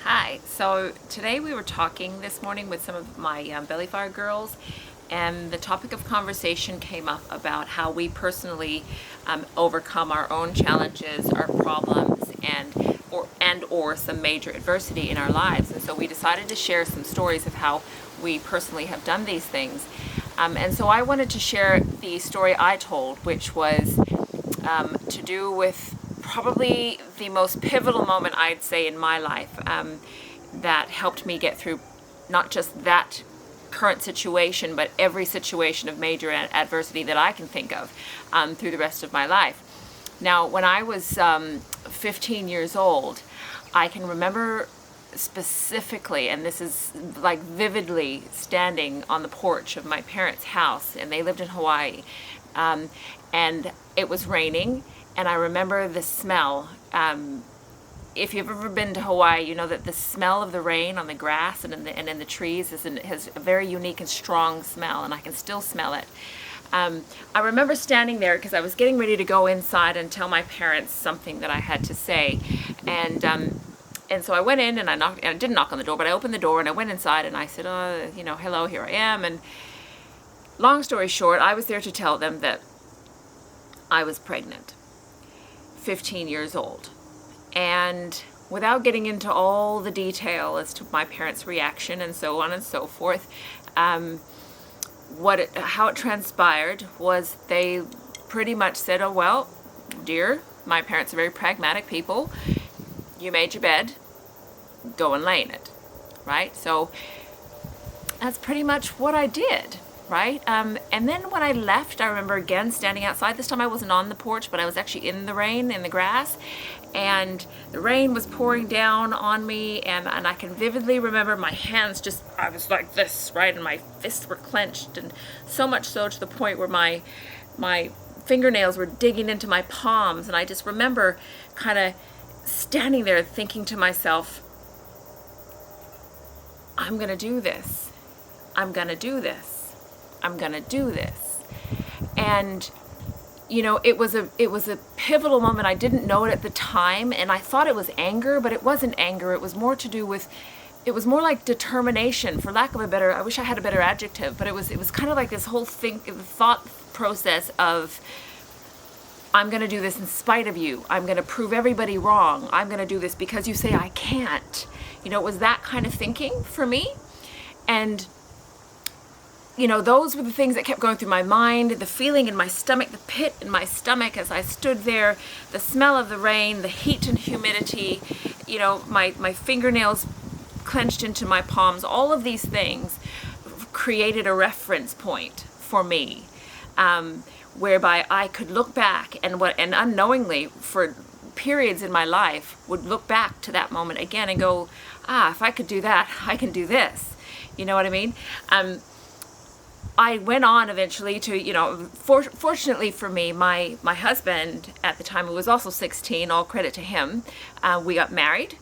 Hi, so today we were talking this morning with some of my Belly Fire girls, and the topic of conversation came up about how we personally overcome our own challenges, our problems, and or some major adversity in our lives. And so we decided to share some stories of how we personally have done these things. And so I wanted to share the story I told, which was to do with probably the most pivotal moment, I'd say, in my life, that helped me get through not just that current situation, but every situation of major adversity that I can think of through the rest of my life. Now, when I was 15 years old, I can remember specifically, and this is like vividly, standing on the porch of my parents' house, and they lived in Hawaii, and it was raining, and I remember the smell. If you've ever been to Hawaii, you know that the smell of the rain on the grass and in the trees has a very unique and strong smell, and I can still smell it. I remember standing there because I was getting ready to go inside and tell my parents something that I had to say, and so I went in and I knocked, and I didn't knock on the door, but I opened the door and I went inside and I said, hello, here I am. And long story short, I was there to tell them that I was pregnant, 15 years old. And without getting into all the detail as to my parents' reaction and so on and so forth, how it transpired was they pretty much said, oh, well, dear, my parents are very pragmatic people. You made your bed, go and lay in it, right? So that's pretty much what I did, right? And then when I left, I remember again standing outside. This time I wasn't on the porch, but I was actually in the rain, in the grass, and the rain was pouring down on me, and I can vividly remember my hands I was like this, right? And my fists were clenched, and so much so to the point where my fingernails were digging into my palms, and I just remember kind of standing there thinking to myself, I'm gonna do this. I'm gonna do this. I'm gonna do this. And it was a pivotal moment. I didn't know it at the time, and I thought it was anger, but it wasn't anger. It was more to do with, it was more like determination, for lack of a better, I wish I had a better adjective, but it was kind of like this whole thought process of, I'm going to do this in spite of you. I'm going to prove everybody wrong. I'm going to do this because you say I can't. It was that kind of thinking for me. And those were the things that kept going through my mind, the feeling in my stomach, the pit in my stomach as I stood there, the smell of the rain, the heat and humidity, my fingernails clenched into my palms. All of these things created a reference point for me, whereby I could look back and unknowingly for periods in my life would look back to that moment again and go, if I could do that, I can do this. You know what I mean? I went on eventually to, fortunately for me, my husband at the time, who was also 16, all credit to him, we got married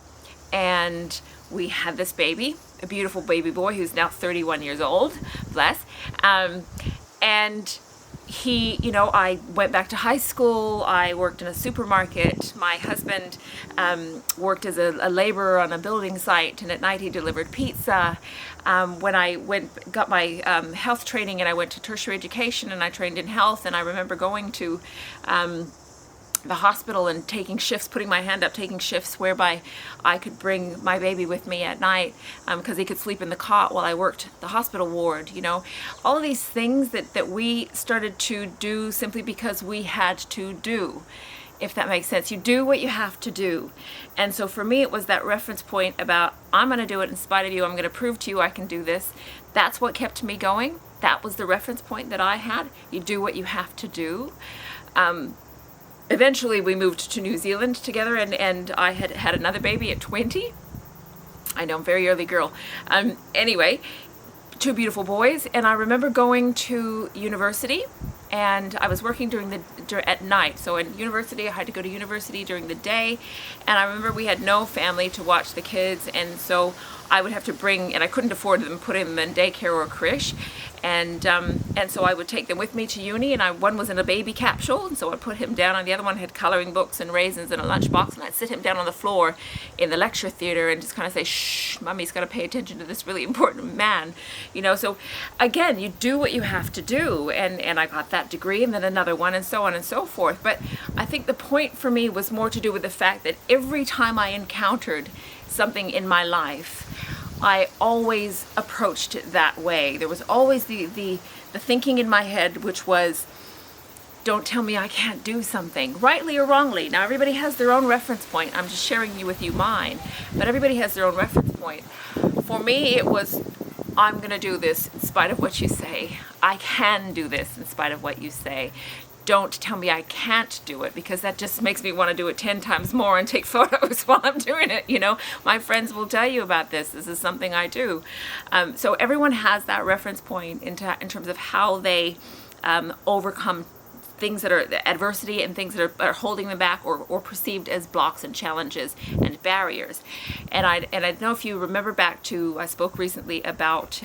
and we had this baby, a beautiful baby boy who's now 31 years old, bless. And he, I went back to high school. I worked in a supermarket. My husband worked as a laborer on a building site, and at night he delivered pizza. When I got my health training, and I went to tertiary education, and I trained in health, and I remember going to the hospital and taking shifts, putting my hand up, taking shifts whereby I could bring my baby with me at night because he could sleep in the cot while I worked the hospital ward. All of these things that we started to do simply because we had to do, if that makes sense. You do what you have to do. And so for me, it was that reference point about, I'm going to do it in spite of you. I'm going to prove to you I can do this. That's what kept me going. That was the reference point that I had. You do what you have to do. Eventually we moved to New Zealand together, and I had another baby at 20. I know, very early girl. Anyway, two beautiful boys, and I remember going to university, and I was working at night. So in university, I had to go to university during the day, and I remember we had no family to watch the kids, and so I would have to bring, and I couldn't afford them, put them in daycare or creche, And so I would take them with me to uni, and one was in a baby capsule, and so I'd put him down, and the other one had coloring books and raisins and a lunchbox, and I'd sit him down on the floor in the lecture theater and just kind of say, shh, mommy's got to pay attention to this really important man, so again, you do what you have to do, and I got that degree, and then another one, and so on and so forth. But I think the point for me was more to do with the fact that every time I encountered something in my life, I always approached it that way. There was always the thinking in my head, which was, don't tell me I can't do something, rightly or wrongly. Now, everybody has their own reference point. I'm just sharing with you mine, but everybody has their own reference point. For me, it was, I'm going to do this in spite of what you say. I can do this in spite of what you say. Don't tell me I can't do it, because that just makes me want to do it 10 times more and take photos while I'm doing it. My friends will tell you about this. This is something I do. So everyone has that reference point in terms of how they overcome things that are adversity and things that are holding them back or perceived as blocks and challenges and barriers. And I don't know if you remember back to, I spoke recently about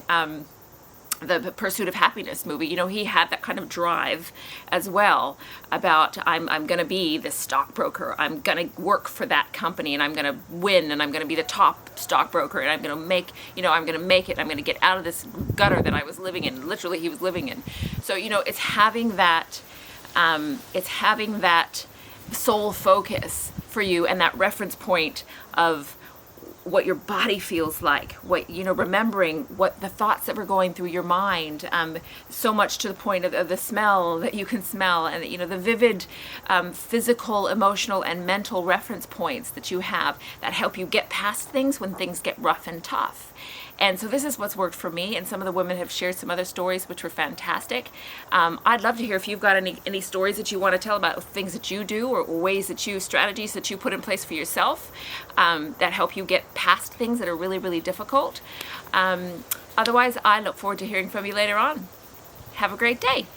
the Pursuit of Happiness movie. He had that kind of drive as well about, I'm going to be this stockbroker. I'm going to work for that company, and I'm going to win, and I'm going to be the top stockbroker, and I'm going to make, I'm going to make it. I'm going to get out of this gutter that I was living in. Literally, he was living in. So, it's having that sole focus for you, and that reference point of what your body feels like, remembering what the thoughts that were going through your mind, so much to the point of the smell that you can smell, and the vivid physical, emotional, and mental reference points that you have that help you get past things when things get rough and tough. And so this is what's worked for me, and some of the women have shared some other stories which were fantastic. I'd love to hear if you've got any stories that you want to tell about things that you do, or ways that strategies that you put in place for yourself that help you get past things that are really, really difficult. Otherwise, I look forward to hearing from you later on. Have a great day.